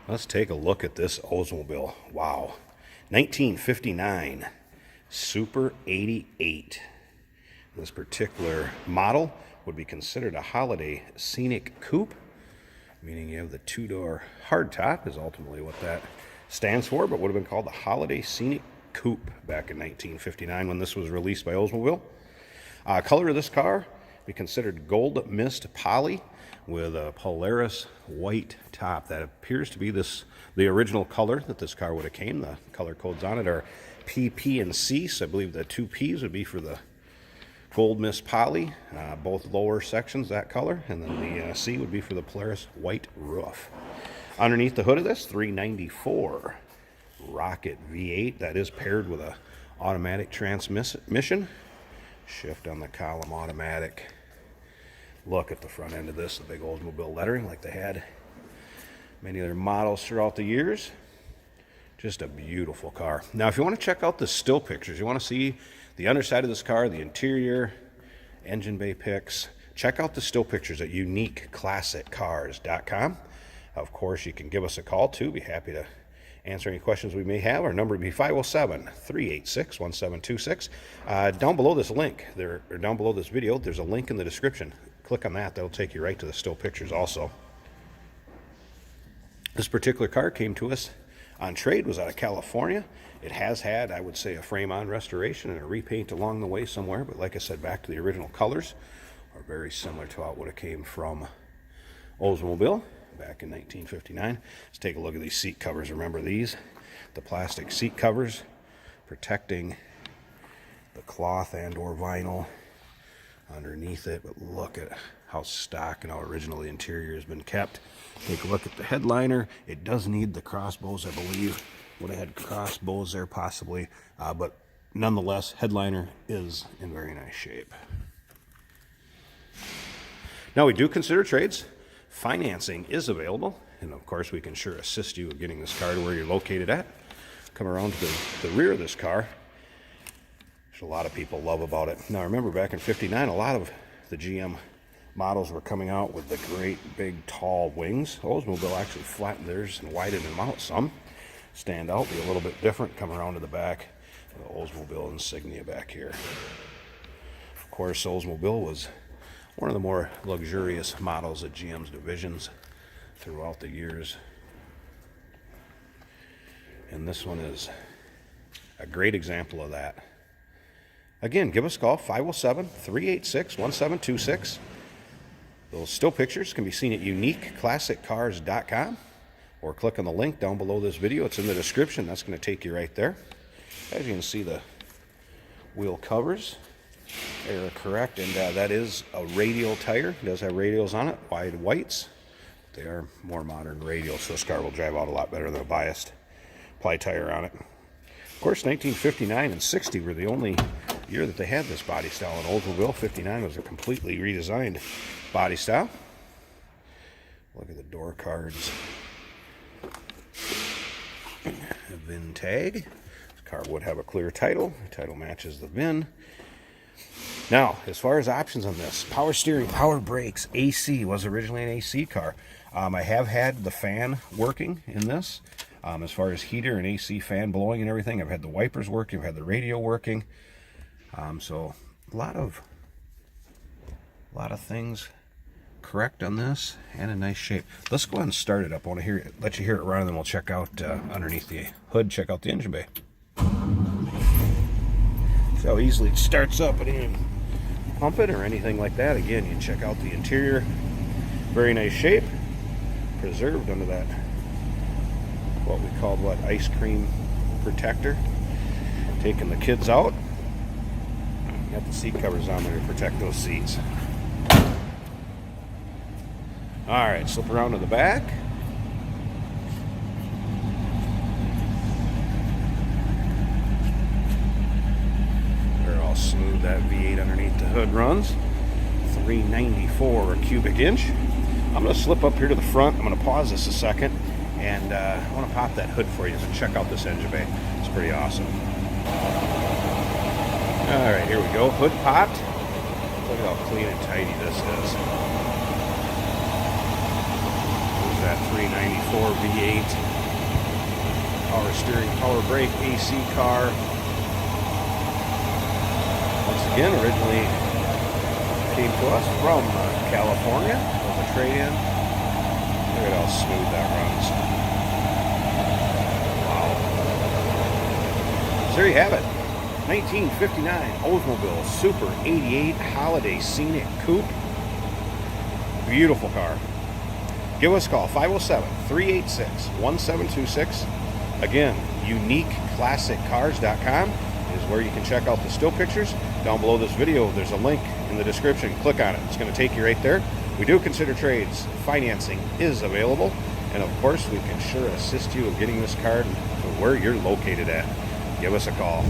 Let's take a look at this Oldsmobile. Wow. 1959 Super 88. This particular model would be considered a holiday scenic coupe, meaning you have the two-door hardtop is ultimately what that stands for, but would have been called the Holiday Scenic Coupe back in 1959 when this was released by Oldsmobile. Color of this car be considered gold mist poly with a Polaris white top. That appears to be the original color that this car would have came. The color codes on it are P, P, and C, so I believe the two P's would be for the gold mist poly, both lower sections that color, and then the C would be for the Polaris white roof. Underneath the hood of this, 394 Rocket V8. That is paired with a automatic transmission. Shift on the column automatic. Look at the front end of this, the big Oldsmobile lettering like they had many other models throughout the years. Just a beautiful car. Now, if you want to check out the still pictures, you want to see the underside of this car, the interior, engine bay pics, check out the still pictures at uniqueclassiccars.com. Of course, you can give us a call too. Be happy to answer any questions we may have. Our number would be 507-386-1726. Down below this link, down below this video, there's a link in the description. Click on that. That'll take you right to the still pictures also. This particular car came to us on trade, was out of California. It has had, I would say, a frame-on restoration and a repaint along the way somewhere, but like I said, back to the original colors are very similar to how it would have came from Oldsmobile back in 1959. Let's take a look at these seat covers. Remember these? The plastic seat covers protecting the cloth and or vinyl underneath it, but look at how stock and how original the interior has been kept. Take a look at the headliner. It does need the crossbows, I believe. Would have had crossbows there possibly, but nonetheless, headliner is in very nice shape. Now, we do consider trades. Financing is available, and of course we can sure assist you in getting this car to where you're located at. Come around to the rear of this car, which a lot of people love about it. Now, remember back in 59, a lot of the GM models were coming out with the great big tall wings. Oldsmobile actually flattened theirs and widened them out some. Stand out, be a little bit different. Come around to the back, the Oldsmobile insignia back here. Of course, Oldsmobile was one of the more luxurious models of GM's divisions throughout the years. And this one is a great example of that. Again, give us a call, 507-386-1726. Those still pictures can be seen at uniqueclassiccars.com, or click on the link down below this video. It's in the description. That's going to take you right there. As you can see, the wheel covers are correct, and that is a radial tire. It does have radials on it, wide whites. They are more modern radials, so this car will drive out a lot better than a biased ply tire on it. Of course, 1959 and 60 were the only year that they had this body style in Oldsmobile. 59 was a completely redesigned body style. Look at the door cards. A VIN tag. This car would have a clear title. The title matches the VIN. Now, as far as options on this, power steering, power brakes, AC, was originally an AC car. I have had the fan working in this. As far as heater and AC fan blowing and everything, I've had the wipers working, I've had the radio working. So a lot of things correct on this and in nice shape. Let's go ahead and start it up. I want to let you hear it run, and then we'll check out underneath the hood, check out the engine bay. See how easily it starts up. I didn't even pump it or anything like that. Again, you can check out the interior. Very nice shape. Preserved under that, what we called, ice cream protector. Taking the kids out. Got the seat covers on there to protect those seats. Alright, slip around to the back. They're all smooth. That V8 underneath the hood runs. 394 cubic inch. I'm going to slip up here to the front. I'm going to pause this a second, and I want to pop that hood for you and check out this engine bay. It's pretty awesome. Alright, here we go. Hood popped. Look at how clean and tidy this is. that 394 V8. Power steering, power brake, AC car. Once again, originally came to us from California as a trade-in. Look at how smooth that runs. Wow. So there you have it. 1959 Oldsmobile Super 88 Holiday Scenic Coupe. Beautiful car. Give us a call, 507-386-1726. Again, uniqueclassiccars.com is where you can check out the still pictures. Down below this video, there's a link in the description. Click on it. It's going to take you right there. We do consider trades. Financing is available. And of course, we can sure assist you in getting this car to where you're located at. Give us a call.